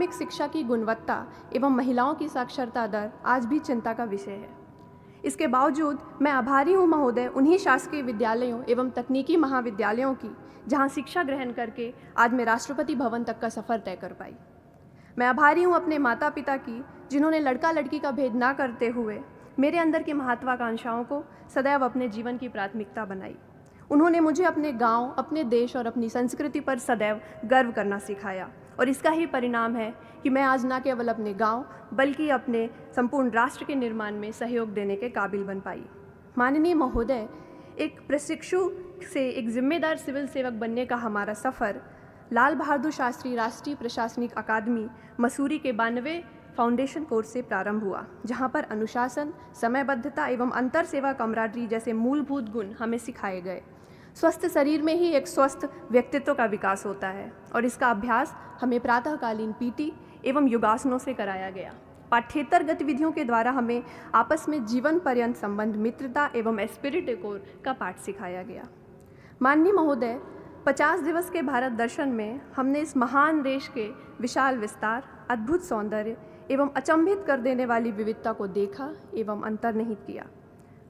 प्राथमिक शिक्षा की गुणवत्ता एवं महिलाओं की साक्षरता दर आज भी चिंता का विषय है। इसके बावजूद मैं आभारी हूँ महोदय उन्हीं शासकीय विद्यालयों एवं तकनीकी महाविद्यालयों की जहाँ शिक्षा ग्रहण करके आज मैं राष्ट्रपति भवन तक का सफ़र तय कर पाई। मैं आभारी हूँ अपने माता पिता की जिन्होंने लड़का लड़की का भेद ना करते हुए मेरे अंदर की महत्वाकांक्षाओं को सदैव अपने जीवन की प्राथमिकता बनाई। उन्होंने मुझे अपने गांव, अपने देश और अपनी संस्कृति पर सदैव गर्व करना सिखाया और इसका ही परिणाम है कि मैं आज न केवल अपने गांव बल्कि अपने संपूर्ण राष्ट्र के निर्माण में सहयोग देने के काबिल बन पाई। माननीय महोदय, एक प्रशिक्षु से एक जिम्मेदार सिविल सेवक बनने का हमारा सफ़र लाल बहादुर शास्त्री राष्ट्रीय प्रशासनिक अकादमी मसूरी के 92वें फाउंडेशन कोर्स से प्रारंभ हुआ, जहां पर अनुशासन, समयबद्धता एवं अंतर सेवा कमराडरी जैसे मूलभूत गुण हमें सिखाए गए। स्वस्थ शरीर में ही एक स्वस्थ व्यक्तित्व का विकास होता है और इसका अभ्यास हमें प्रातःकालीन पीटी एवं योगासनों से कराया गया। पाठ्येतर गतिविधियों के द्वारा हमें आपस में जीवन पर्यंत संबंध, मित्रता एवं एस्पिरिट एकोर का पाठ सिखाया गया। माननीय महोदय, 50 दिवस के भारत दर्शन में हमने इस महान देश के विशाल विस्तार, अद्भुत सौंदर्य एवं अचंभित कर देने वाली विविधता को देखा एवं अंतर्निहित किया।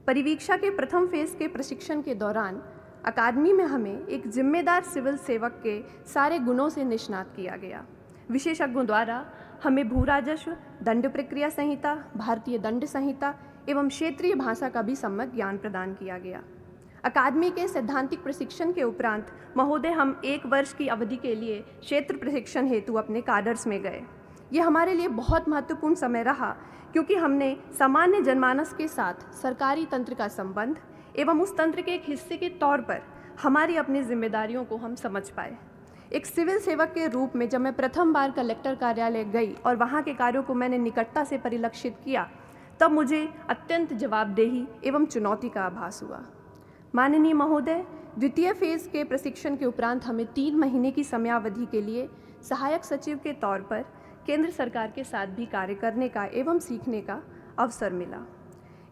परिवीक्षा के प्रथम फेज के प्रशिक्षण के दौरान अकादमी में हमें एक जिम्मेदार सिविल सेवक के सारे गुणों से निष्णात किया गया। विशेषज्ञों द्वारा हमें भू राजस्व, दंड प्रक्रिया संहिता, भारतीय दंड संहिता एवं क्षेत्रीय भाषा का भी सम्यक ज्ञान प्रदान किया गया। अकादमी के सैद्धांतिक प्रशिक्षण के उपरांत महोदय हम 1 वर्ष की अवधि के लिए क्षेत्र प्रशिक्षण हेतु अपने काडर्स में गए। ये हमारे लिए बहुत महत्वपूर्ण समय रहा क्योंकि हमने सामान्य जनमानस के साथ सरकारी तंत्र का संबंध एवं उस तंत्र के एक हिस्से के तौर पर हमारी अपनी जिम्मेदारियों को हम समझ पाए। एक सिविल सेवक के रूप में जब मैं प्रथम बार कलेक्टर कार्यालय गई और वहाँ के कार्यों को मैंने निकटता से परिलक्षित किया, तब मुझे अत्यंत जवाबदेही एवं चुनौती का आभास हुआ। माननीय महोदय, द्वितीय फेज के प्रशिक्षण के उपरांत हमें 3 महीने की समयावधि के लिए सहायक सचिव के तौर पर केंद्र सरकार के साथ भी कार्य करने का एवं सीखने का अवसर मिला।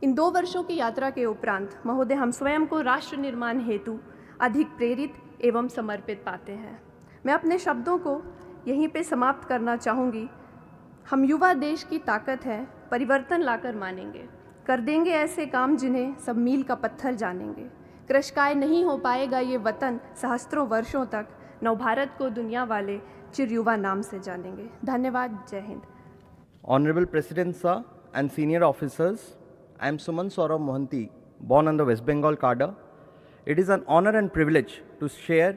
इन 2 वर्षों की यात्रा के उपरांत महोदय हम स्वयं को राष्ट्र निर्माण हेतु अधिक प्रेरित एवं समर्पित पाते हैं। मैं अपने शब्दों को यहीं पे समाप्त करना चाहूँगी। हम युवा देश की ताकत है, परिवर्तन लाकर मानेंगे, कर देंगे ऐसे काम जिन्हें सब मील का पत्थर जानेंगे। कृशकाय नहीं हो पाएगा ये वतन सहस्त्रों वर्षों तक, नवभारत को दुनिया वाले चिर युवा नाम से जानेंगे। धन्यवाद। जय Hind. Honorable President Sir and senior officers, I am Suman Saurabh Mohanty, born on the West Bengal cadre. It is an honor and privilege to share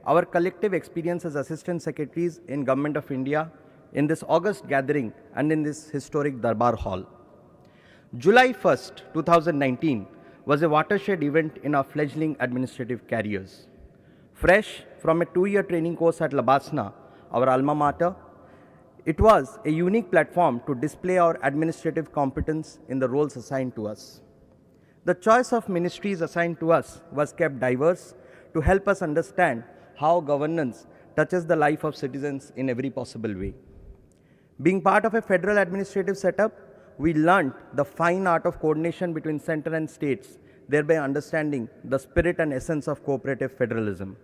our collective experience as Assistant Secretaries in Government of India in this August gathering and in this historic Darbar Hall. July 1st, 2019 was a watershed event in our fledgling administrative careers. Fresh from a 2-year training course at Labasna, our alma mater, it was a unique platform to display our administrative competence in the roles assigned to us. The choice of ministries assigned to us was kept diverse to help us understand how governance touches the life of citizens in every possible way. Being part of a federal administrative setup, we learned the fine art of coordination between center and states, thereby understanding the spirit and essence of cooperative federalism.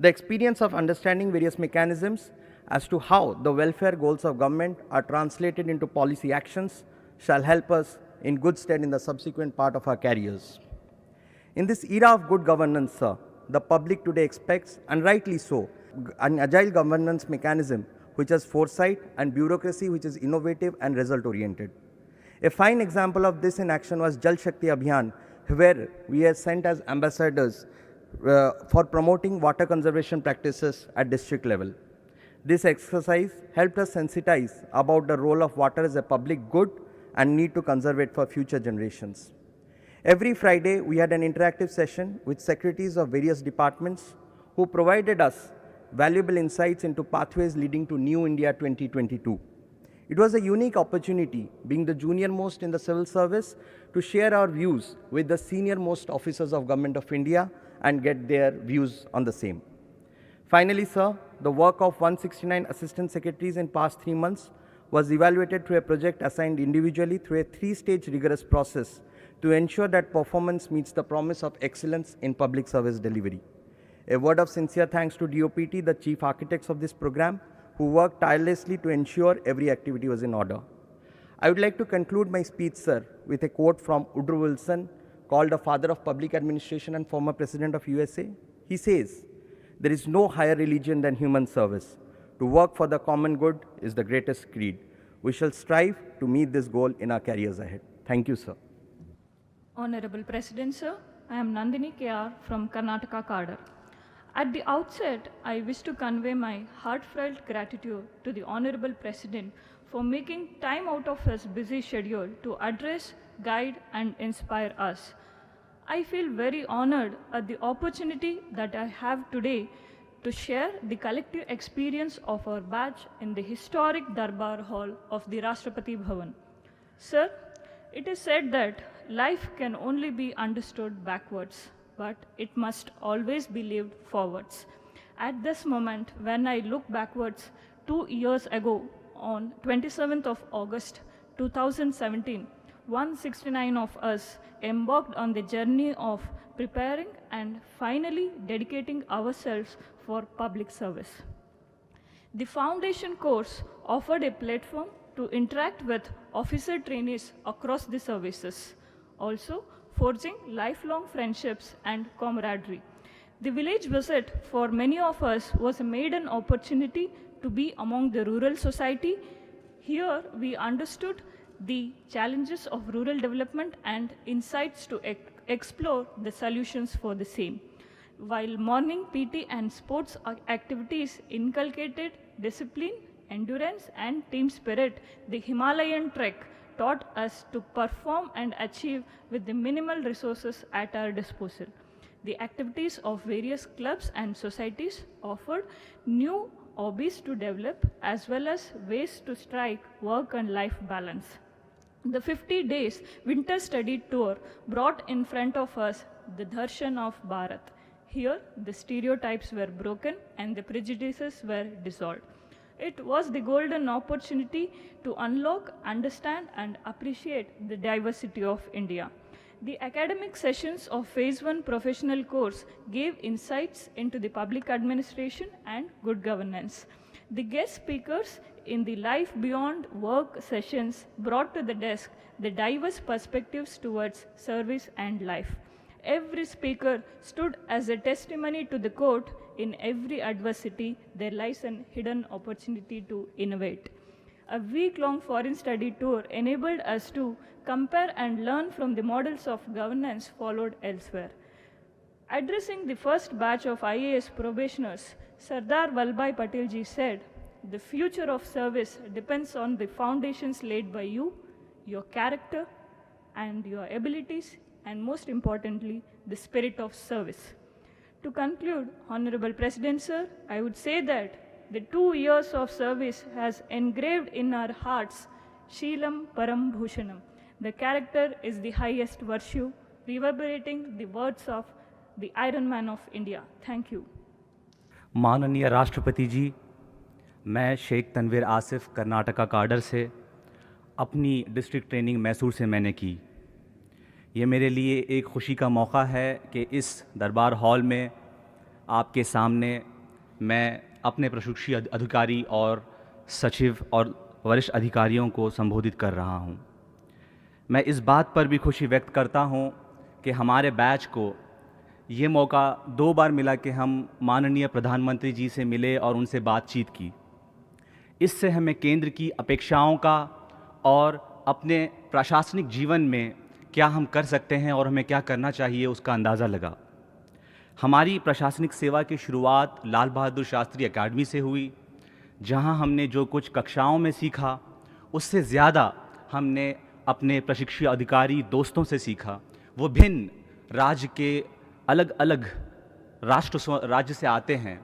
The experience of understanding various mechanisms as to how the welfare goals of government are translated into policy actions shall help us in good stead in the subsequent part of our careers. In this era of good governance, sir, the public today expects, and rightly so, an agile governance mechanism which has foresight and bureaucracy which is innovative and result-oriented. A fine example of this in action was Jal Shakti Abhiyan, where we are sent as ambassadors for promoting water conservation practices at district level. This exercise helped us sensitize about the role of water as a public good and need to conserve it for future generations. Every Friday, we had an interactive session with secretaries of various departments who provided us valuable insights into pathways leading to New India 2022. It was a unique opportunity, being the junior most in the civil service, to share our views with the senior most officers of Government of India and get their views on the same. Finally, sir, the work of 169 assistant secretaries in past 3 months was evaluated through a project assigned individually through a 3-stage rigorous process to ensure that performance meets the promise of excellence in public service delivery. A word of sincere thanks to DOPT, the chief architects of this program, who worked tirelessly to ensure every activity was in order. I would like to conclude my speech, sir, with a quote from Woodrow Wilson, called the father of public administration and former president of USA. He says, "There is no higher religion than human service. To work for the common good is the greatest creed. We shall strive to meet this goal in our careers ahead." Thank you, sir. Honorable President, sir, I am Nandini KR from Karnataka Cadre. At the outset, I wish to convey my heartfelt gratitude to the Honorable President for making time out of his busy schedule to address, guide, and inspire us. I feel very honored at the opportunity that I have today to share the collective experience of our batch in the historic Darbar Hall of the Rashtrapati Bhavan. Sir, it is said that life can only be understood backwards, but it must always be lived forwards. At this moment, when I look backwards 2 years ago, on 27th of August 2017, 169 of us embarked on the journey of preparing and finally dedicating ourselves for public service. The foundation course offered a platform to interact with officer trainees across the services, also forging lifelong friendships and camaraderie. The village visit for many of us was a maiden opportunity to be among the rural society. Here we understood the challenges of rural development and insights to explore the solutions for the same. While morning PT and sports activities inculcated discipline, endurance, and team spirit, the Himalayan trek taught us to perform and achieve with the minimal resources at our disposal. The activities of various clubs and societies offered new hobbies to develop as well as ways to strike work and life balance. The 50 days winter study tour brought in front of us the darshan of Bharat. Here, the stereotypes were broken and the prejudices were dissolved. It was the golden opportunity to unlock, understand, and appreciate the diversity of India. The academic sessions of Phase 1 professional course gave insights into the public administration and good governance. The guest speakers in the Life Beyond Work sessions brought to the desk the diverse perspectives towards service and life. Every speaker stood as a testimony to the quote, "In every adversity, there lies an hidden opportunity to innovate." A week-long foreign study tour enabled us to compare and learn from the models of governance followed elsewhere. Addressing the first batch of IAS probationers, Sardar Vallabhbhai Patel ji said, "The future of service depends on the foundations laid by you, your character, and your abilities, and most importantly, the spirit of service." To conclude, Honorable President, sir, I would say that the 2 years of service has engraved in our hearts Sheelam Param Bhushanam. The character is the highest virtue, reverberating the words of the Iron Man of India. Thank you. माननीय राष्ट्रपति जी, मैं Sheikh Tanveer Asif Karnataka cadre से अपनी district training Mysore से मैंने की। ये मेरे लिए एक खुशी का मौका है कि इस दरबार हॉल में आपके सामने मैं अपने प्रशिक्षु अधिकारी और सचिव और वरिष्ठ अधिकारियों को संबोधित कर रहा हूँ। मैं इस बात पर भी खुशी व्यक्त करता हूँ कि हमारे बैच को ये मौका 2 बार मिला कि हम माननीय प्रधानमंत्री जी से मिले और उनसे बातचीत की। इससे हमें केंद्र की अपेक्षाओं का और अपने प्रशासनिक जीवन में क्या हम कर सकते हैं और हमें क्या करना चाहिए उसका अंदाज़ा लगा। हमारी प्रशासनिक सेवा की शुरुआत लाल बहादुर शास्त्री एकेडमी से हुई, जहां हमने जो कुछ कक्षाओं में सीखा उससे ज़्यादा हमने अपने प्रशिक्षु अधिकारी दोस्तों से सीखा। वो भिन्न राज्य के अलग अलग राज्य से आते हैं।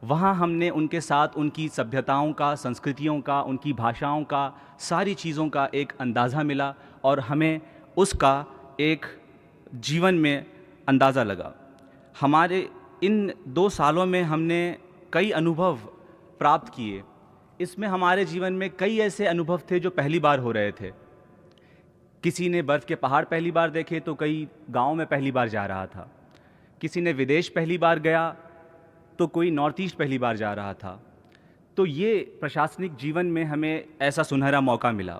वहाँ हमने उनके साथ उनकी सभ्यताओं का, संस्कृतियों का, उनकी भाषाओं का, सारी चीज़ों का एक अंदाज़ा मिला और हमें उसका एक जीवन में अंदाज़ा लगा। हमारे इन 2 सालों में हमने कई अनुभव प्राप्त किए। इसमें हमारे जीवन में कई ऐसे अनुभव थे जो पहली बार हो रहे थे। किसी ने बर्फ़ के पहाड़ पहली बार देखे तो कई गाँव में पहली बार जा रहा था। किसी ने विदेश पहली बार गया तो कोई नॉर्थ ईस्ट पहली बार जा रहा था। तो ये प्रशासनिक जीवन में हमें ऐसा सुनहरा मौका मिला।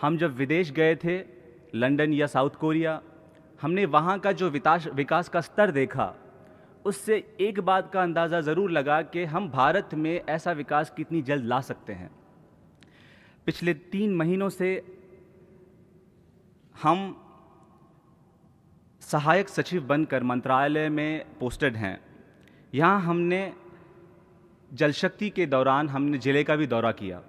हम जब विदेश गए थे, लंदन या साउथ कोरिया, हमने वहाँ का जो विकास का स्तर देखा, उससे एक बात का अंदाज़ा ज़रूर लगा कि हम भारत में ऐसा विकास कितनी जल्द ला सकते हैं। पिछले 3 महीनों से हम सहायक सचिव बनकर मंत्रालय में पोस्टेड हैं। यहाँ हमने जल शक्ति के दौरान हमने ज़िले का भी दौरा किया।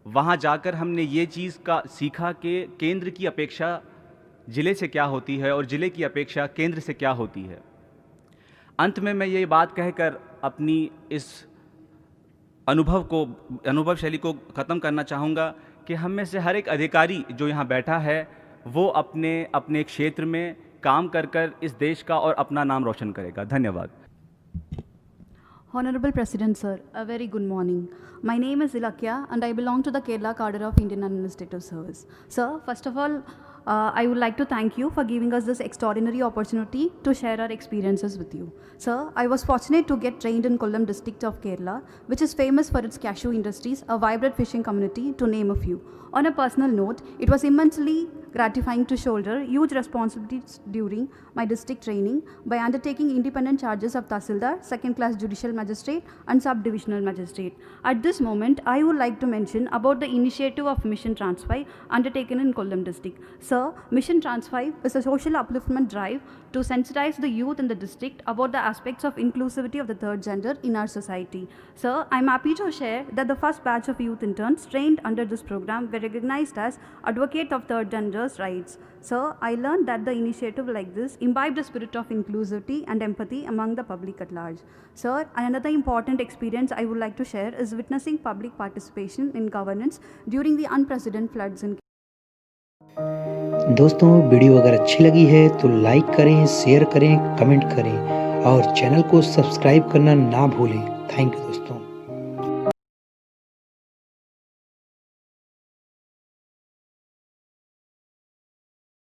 वहाँ जाकर हमने ये चीज़ का सीखा कि केंद्र की अपेक्षा ज़िले से क्या होती है और ज़िले की अपेक्षा केंद्र से क्या होती है। अंत में मैं ये बात कहकर अपनी इस अनुभव शैली को ख़त्म करना चाहूँगा कि हम में से हर एक अधिकारी जो यहाँ बैठा है वो अपने क्षेत्र में काम कर इस देश का और अपना नाम रोशन करेगा। धन्यवाद। Honorable President Sir, a very good morning. My name is Ilakya and I belong to the Kerala cadre of Indian Administrative Service. Sir, first of all, I would like to thank you for giving us this extraordinary opportunity to share our experiences with you. Sir, I was fortunate to get trained in Kollam district of Kerala, which is famous for its cashew industries, a vibrant fishing community, to name a few. On a personal note, it was immensely gratifying to shoulder huge responsibilities during my district training by undertaking independent charges of Tahsildar, second-class judicial magistrate and sub-divisional magistrate. At this moment, I would like to mention about the initiative of Mission Trans5 undertaken in Kollam district. Sir, Mission Trans5 is a social upliftment drive to sensitize the youth in the district about the aspects of inclusivity of the third gender in our society. Sir, I am happy to share that the first batch of youth interns trained under this program were recognized as advocate of third gender's rights. Sir, I learned that the initiative like this imbibed the spirit of inclusivity and empathy among the public at large. Sir, another important experience I would like to share is witnessing public participation in governance during the unprecedented floods in दोस्तों, video अगर अच्छी लगी है तो like करें, share करें, comment करें और चैनल को सब्सक्राइब करना ना भूलें। थैंक यू दोस्तों।